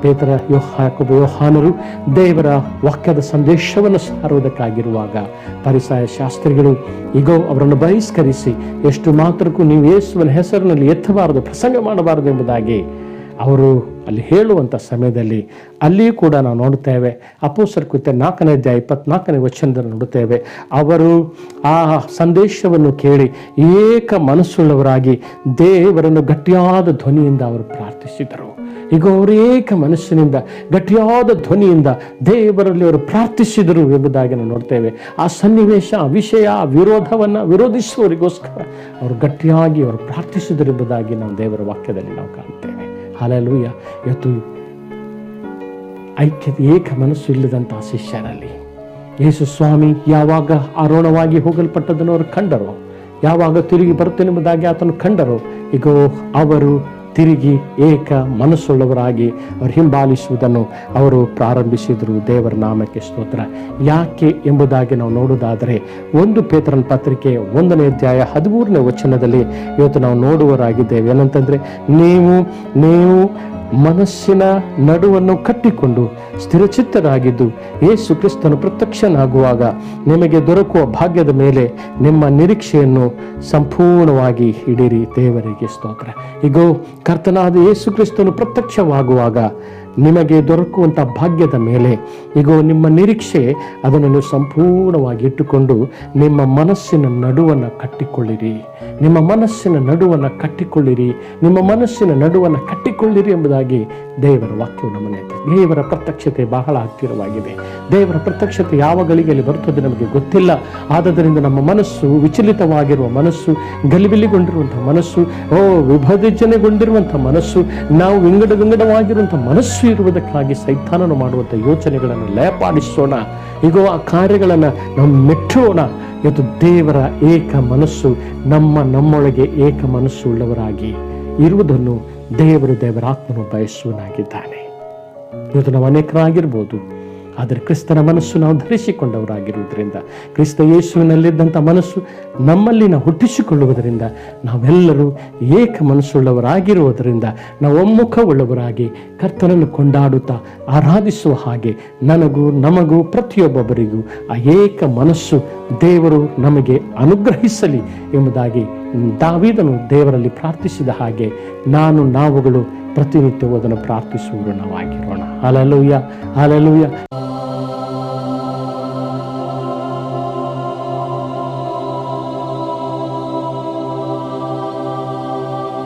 ಪೇತ್ರ, ಯಾಕೋಬ, ಯೋಹಾನರು ದೇವರ ವಾಕ್ಯದ ಸಂದೇಶವನ್ನು ಸಾರುವುದಕ್ಕಾಗಿರುವಾಗ ಫರಿಸಾಯ ಶಾಸ್ತ್ರಿಗಳು ಈಗೋ ಅವರನ್ನು ಬಹಿಷ್ಕರಿಸಿ ಎಷ್ಟು ಮಾತ್ರಕ್ಕೂ ನೀವು ಯೇಸುವಿನ ಹೆಸರಿನಲ್ಲಿ ಎತ್ತಬಾರದು, ಪ್ರಸಂಗ ಮಾಡಬಾರದು ಎಂಬುದಾಗಿ ಅವರು ಅಲ್ಲಿ ಹೇಳುವಂಥ ಸಮಯದಲ್ಲಿ ಅಲ್ಲಿಯೂ ಕೂಡ ನಾವು ನೋಡುತ್ತೇವೆ. ಅಪೊಸ್ತಲರ ಕೃತ್ಯ 4ನೇ ಅಧ್ಯಾಯ 24ನೇ ವಚನದಲ್ಲಿ ನೋಡುತ್ತೇವೆ. ಅವರು ಆ ಸಂದೇಶವನ್ನು ಕೇಳಿ ಏಕ ಮನಸ್ಸುಳ್ಳವರಾಗಿ ದೇವರನ್ನು ಗಟ್ಟಿಯಾದ ಧ್ವನಿಯಿಂದ ಅವರು ಪ್ರಾರ್ಥಿಸಿದರು. ಈಗ ಅವರು ಏಕ ಮನಸ್ಸಿನಿಂದ ಗಟ್ಟಿಯಾದ ಧ್ವನಿಯಿಂದ ದೇವರಲ್ಲಿ ಅವರು ಪ್ರಾರ್ಥಿಸಿದರು ಎಂಬುದಾಗಿ ನಾವು ನೋಡ್ತೇವೆ. ಆ ಸನ್ನಿವೇಶ, ಆ ವಿಷಯ, ಆ ವಿರೋಧವನ್ನು ವಿರೋಧಿಸುವವರಿಗೋಸ್ಕರ ಅವರು ಗಟ್ಟಿಯಾಗಿ ಅವರು ಪ್ರಾರ್ಥಿಸಿದರು ಎಂಬುದಾಗಿ ನಾವು ದೇವರ ವಾಕ್ಯದಲ್ಲಿ ನಾವು ಕಾಣುತ್ತೇವೆ. ಹಲ್ಲೆಲೂಯ. ಇವತ್ತು ಐಕ್ಯತೆ, ಏಕ ಮನಸ್ಸು ಇಲ್ಲದಂತಹ ಶಿಷ್ಯರಲ್ಲಿ ಯೇಸು ಸ್ವಾಮಿ ಯಾವಾಗ ಆರೋಹಣವಾಗಿ ಹೋಗಲ್ಪಟ್ಟದನ್ನು ಅವರು ಕಂಡರೋ, ಯಾವಾಗ ತಿರುಗಿ ಬರುತ್ತೇನೆಂಬುದಾಗಿ ಆತನು ಕಂಡರೋ, ಈಗ ಅವರು ತಿರುಗಿ ಏಕ ಮನಸ್ಸುಳ್ಳವರಾಗಿ ಅವರು ಹಿಂಬಾಲಿಸುವುದನ್ನು ಅವರು ಪ್ರಾರಂಭಿಸಿದರು. ದೇವರ ನಾಮಕ್ಕೆ ಸ್ತೋತ್ರ. ಯಾಕೆ ಎಂಬುದಾಗಿ ನಾವು ನೋಡುವುದಾದರೆ 1 ಪೇತ್ರನ ಪತ್ರಿಕೆ 1ನೇ ಅಧ್ಯಾಯ 13ನೇ ವಚನದಲ್ಲಿ ಇವತ್ತು ನಾವು ನೋಡುವರಾಗಿದ್ದೇವೆ. ಏನಂತಂದರೆ, ನೀವು ಮನಸ್ಸಿನ ನಡುವನ್ನು ಕಟ್ಟಿಕೊಂಡು ಸ್ಥಿರಚಿತ್ತರಾಗಿದ್ದು ಯೇಸು ಕ್ರಿಸ್ತನು ಪ್ರತ್ಯಕ್ಷನಾಗುವಾಗ ನಿಮಗೆ ದೊರಕುವ ಭಾಗ್ಯದ ಮೇಲೆ ನಿಮ್ಮ ನಿರೀಕ್ಷೆಯನ್ನು ಸಂಪೂರ್ಣವಾಗಿ ಇಡಿರಿ. ದೇವರಿಗೆ ಸ್ತೋತ್ರ. ಈಗ ಕರ್ತನಾದ ಯೇಸು ಕ್ರಿಸ್ತನು ಪ್ರತ್ಯಕ್ಷವಾಗುವಾಗ ನಿಮಗೆ ದೊರಕುವಂಥ ಭಾಗ್ಯದ ಮೇಲೆ ಈಗ ನಿಮ್ಮ ನಿರೀಕ್ಷೆ ಅದನ್ನು ನೀವು ಸಂಪೂರ್ಣವಾಗಿ ಇಟ್ಟುಕೊಂಡು ನಿಮ್ಮ ಮನಸ್ಸಿನ ನಡುವನ್ನು ಕಟ್ಟಿಕೊಳ್ಳಿರಿ. ನಿಮ್ಮ ಮನಸ್ಸಿನ ನಡುವನ್ನು ಕಟ್ಟಿಕೊಳ್ಳಿರಿ. ನಿಮ್ಮ ಮನಸ್ಸಿನ ನಡುವನ್ನು ಕಟ್ಟಿಕೊಳ್ಳಿರಿ ಎಂಬುದಾಗಿ ದೇವರ ವಾಕ್ಯವು ನಮ್ಮನೆ. ದೇವರ ಪ್ರತ್ಯಕ್ಷತೆ ಬಹಳ ಹತ್ತಿರವಾಗಿದೆ. ದೇವರ ಪ್ರತ್ಯಕ್ಷತೆ ಯಾವ ಗಳಿಗೆಯಲ್ಲಿ ಬರುತ್ತದೆ ನಮಗೆ ಗೊತ್ತಿಲ್ಲ. ಆದ್ದರಿಂದ ನಮ್ಮ ಮನಸ್ಸು ವಿಚಲಿತವಾಗಿರುವ ಮನಸ್ಸು, ಗಲಿಬಿಲಿಗೊಂಡಿರುವಂಥ ಮನಸ್ಸು, ವಿಭಜನೆಗೊಂಡಿರುವಂಥ ಮನಸ್ಸು, ನಾವು ವಿಂಗಡವಾಗಿರುವಂಥ ಮನಸ್ಸು ಇರುವುದಕ್ಕಾಗಿ ಸೈತಾನನು ಮಾಡುವಂಥ ಯೋಚನೆಗಳನ್ನು ಲಯಪಾಡಿಸೋಣ. ಈಗ ಆ ಕಾರ್ಯಗಳನ್ನು ನಾವು ಮೆಟ್ಟೋಣ. ಇವತ್ತು ದೇವರ ಏಕ ಮನಸ್ಸು ನಮ್ಮೊಳಗೆ ಏಕ ಮನಸ್ಸು ಉಳ್ಳವರಾಗಿ ಇರುವುದನ್ನು ದೇವರ ಆತ್ಮನು ಬಯಸುವನಾಗಿದ್ದಾನೆ. ಇವತ್ತು ನಾವು ಅನೇಕರಾಗಿರ್ಬೋದು, ಆದರೆ ಕ್ರಿಸ್ತನ ಮನಸ್ಸು ನಾವು ಧರಿಸಿಕೊಂಡವರಾಗಿರುವುದರಿಂದ, ಕ್ರಿಸ್ತ ಯೇಸುವಿನಲ್ಲಿದ್ದಂಥ ಮನಸ್ಸು ನಮ್ಮಲ್ಲಿ ನಾವು ಹುಟ್ಟಿಸಿಕೊಳ್ಳುವುದರಿಂದ, ನಾವೆಲ್ಲರೂ ಏಕ ಮನಸ್ಸುಳ್ಳವರಾಗಿರುವುದರಿಂದ ನಾವು ಒಮ್ಮುಖವುಳ್ಳವರಾಗಿ ಕರ್ತನನ್ನು ಕೊಂಡಾಡುತ್ತಾ ಆರಾಧಿಸುವ ಹಾಗೆ ನಮಗೂ ಪ್ರತಿಯೊಬ್ಬೊಬ್ಬರಿಗೂ ಆ ಏಕ ಮನಸ್ಸು ದೇವರು ನಮಗೆ ಅನುಗ್ರಹಿಸಲಿ ಎಂಬುದಾಗಿ ದಾವೀದನು ದೇವರಲ್ಲಿ ಪ್ರಾರ್ಥಿಸಿದ ಹಾಗೆ ನಾವುಗಳು ಪ್ರತಿನಿತ್ಯವೂ ಅದನ್ನು ಪ್ರಾರ್ಥಿಸುವವರು ನಾವಾಗಿರೋಣ. Hallelujah, hallelujah.